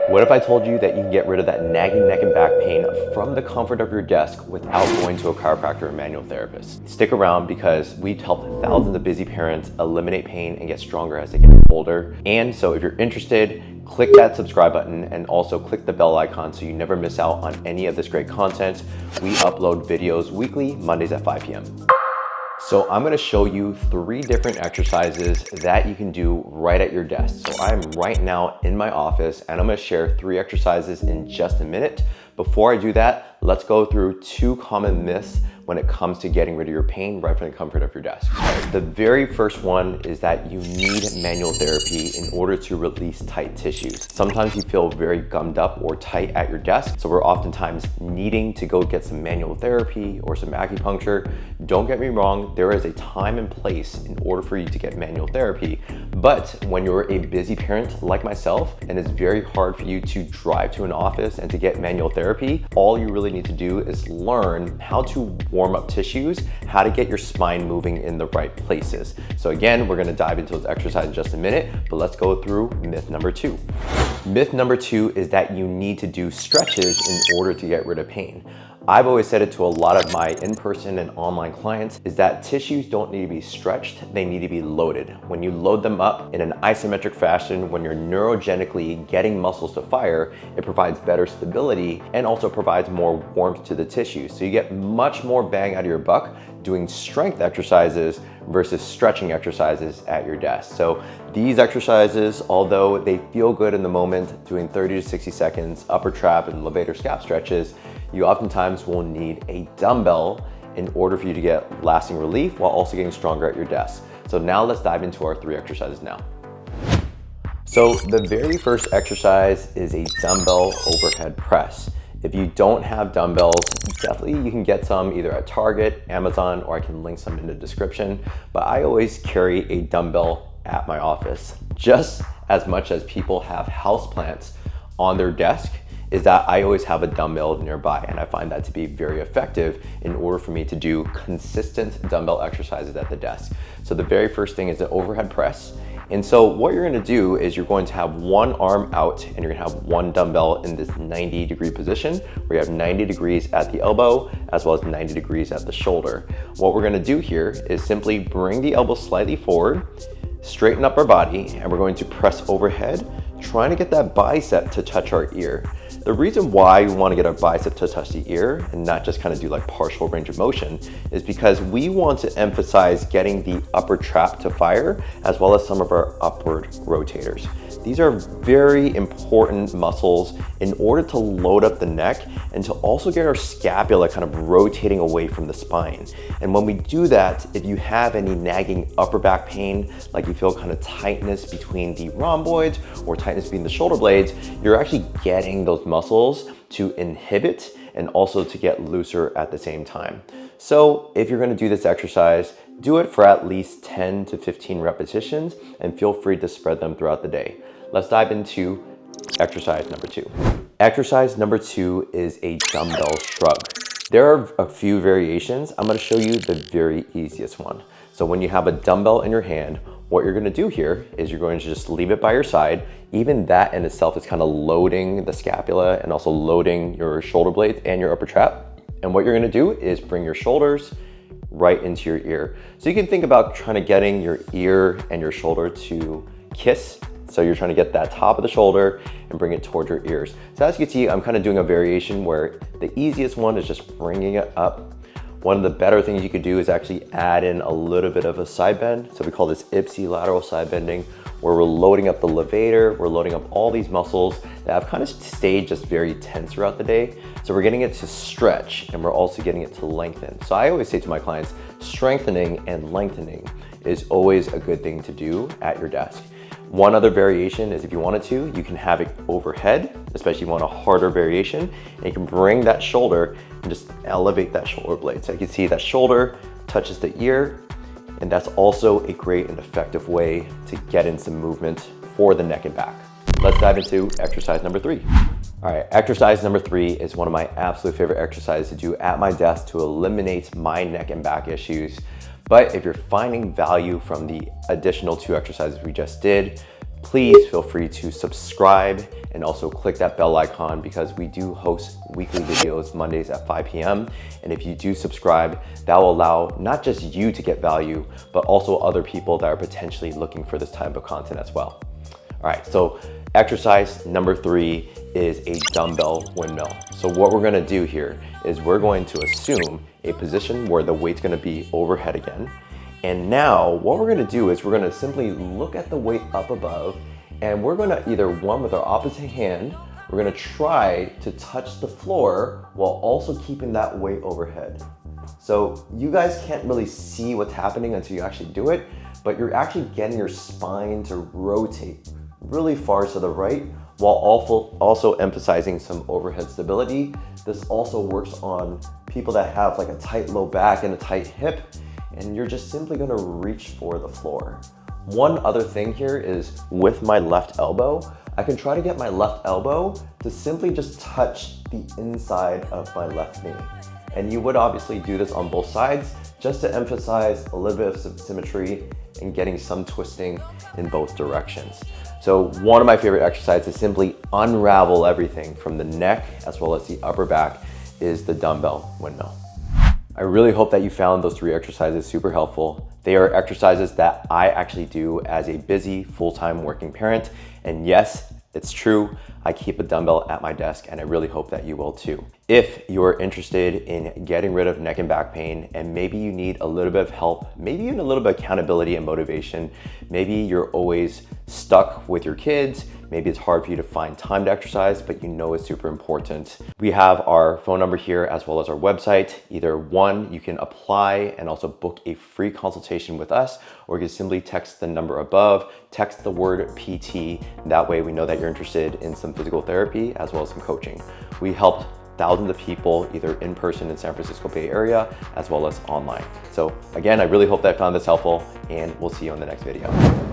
What if I told you that you can get rid of that nagging neck and back pain from the comfort of your desk without going to a chiropractor or manual therapist? Stick around because we've helped thousands of busy parents eliminate pain and get stronger as they get older. And so if you're interested, click that subscribe button and also click the bell icon so you never miss out on any of this great content. We upload videos weekly, Mondays at 5 p.m. So I'm gonna show you 3 different exercises that you can do right at your desk. So I'm right now in my office and I'm gonna share 3 exercises in just a minute. Before I do that, let's go through 2 common myths when it comes to getting rid of your pain right from the comfort of your desk. The very first one is that you need manual therapy in order to release tight tissues. Sometimes you feel very gummed up or tight at your desk, so we're oftentimes needing to go get some manual therapy or some acupuncture. Don't get me wrong, there is a time and place in order for you to get manual therapy, but when you're a busy parent like myself and it's very hard for you to drive to an office and to get manual therapy, all you really need to do is learn how to warm up tissues, how to get your spine moving in the right places. So again, we're gonna dive into those exercises in just a minute, but let's go through myth number 2. Myth number 2 is that you need to do stretches in order to get rid of pain. I've always said it to a lot of my in-person and online clients is that tissues don't need to be stretched, they need to be loaded. When you load them up in an isometric fashion, when you're neurogenically getting muscles to fire, it provides better stability and also provides more warmth to the tissues. So you get much more bang out of your buck doing strength exercises versus stretching exercises at your desk. So these exercises, although they feel good in the moment, doing 30 to 60 seconds upper trap and levator scap stretches, you oftentimes will need a dumbbell in order for you to get lasting relief while also getting stronger at your desk. So now let's dive into our 3 exercises now. So the very first exercise is a dumbbell overhead press. If you don't have dumbbells, definitely you can get some either at Target, Amazon, or I can link some in the description. But I always carry a dumbbell at my office. Just as much as people have houseplants on their desk, is that I always have a dumbbell nearby, and I find that to be very effective in order for me to do consistent dumbbell exercises at the desk. So the very first thing is an overhead press. And so what you're gonna do is you're going to have one arm out and you're gonna have one dumbbell in this 90-degree position where you have 90 degrees at the elbow as well as 90 degrees at the shoulder. What we're gonna do here is simply bring the elbow slightly forward, straighten up our body, and we're going to press overhead, trying to get that bicep to touch our ear. The reason why we want to get our bicep to touch the ear and not just kind of do like partial range of motion is because we want to emphasize getting the upper trap to fire as well as some of our upward rotators. These are very important muscles in order to load up the neck and to also get our scapula kind of rotating away from the spine. And when we do that, if you have any nagging upper back pain, like you feel kind of tightness between the rhomboids or tightness between the shoulder blades, you're actually getting those muscles to inhibit and also to get looser at the same time. So if you're gonna do this exercise, do it for at least 10 to 15 repetitions and feel free to spread them throughout the day. Let's dive into exercise number 2. Exercise number 2 is a dumbbell shrug. There are a few variations. I'm gonna show you the very easiest one. So when you have a dumbbell in your hand, what you're gonna do here is you're going to just leave it by your side. Even that in itself is kind of loading the scapula and also loading your shoulder blades and your upper trap. And what you're gonna do is bring your shoulders right into your ear. So you can think about trying to getting your ear and your shoulder to kiss. So you're trying to get that top of the shoulder and bring it towards your ears. So as you can see, I'm kind of doing a variation where the easiest one is just bringing it up. One of the better things you could do is actually add in a little bit of a side bend. So we call this ipsilateral side bending, where we're loading up the levator, we're loading up all these muscles that have kind of stayed just very tense throughout the day. So we're getting it to stretch and we're also getting it to lengthen. So I always say to my clients, strengthening and lengthening is always a good thing to do at your desk. One other variation is if you wanted to, you can have it overhead, especially if you want a harder variation, and you can bring that shoulder and just elevate that shoulder blade. So you can see that shoulder touches the ear, and that's also a great and effective way to get in some movement for the neck and back. Let's dive into exercise number 3. All right, exercise number 3 is one of my absolute favorite exercises to do at my desk to eliminate my neck and back issues. But if you're finding value from the additional 2 exercises we just did, please feel free to subscribe and also click that bell icon because we do host weekly videos Mondays at 5 p.m. And if you do subscribe, that will allow not just you to get value, but also other people that are potentially looking for this type of content as well. All right, so exercise number 3 is a dumbbell windmill. So what we're gonna do here is we're going to assume a position where the weight's gonna be overhead again. And now what we're gonna do is we're gonna simply look at the weight up above, and we're gonna either with our opposite hand, we're gonna try to touch the floor while also keeping that weight overhead. So you guys can't really see what's happening until you actually do it, but you're actually getting your spine to rotate really far to the right while also emphasizing some overhead stability. This also works on people that have like a tight low back and a tight hip, and you're just simply gonna reach for the floor. One other thing here is with my left elbow, I can try to get my left elbow to simply just touch the inside of my left knee. And you would obviously do this on both sides just to emphasize a little bit of symmetry and getting some twisting in both directions. So one of my favorite exercises to simply unravel everything from the neck as well as the upper back is the dumbbell windmill. I really hope that you found those 3 exercises super helpful. They are exercises that I actually do as a busy full-time working parent. And yes, it's true, I keep a dumbbell at my desk, and I really hope that you will too. If you're interested in getting rid of neck and back pain, and maybe you need a little bit of help, maybe even a little bit of accountability and motivation, maybe you're always stuck with your kids, maybe it's hard for you to find time to exercise, but you know it's super important. We have our phone number here as well as our website. Either one, you can apply and also book a free consultation with us, or you can simply text the number above, text the word PT. That way we know that you're interested in some physical therapy as well as some coaching. We helped thousands of people either in person in San Francisco Bay Area as well as online. So again, I really hope that I found this helpful, and we'll see you on the next video.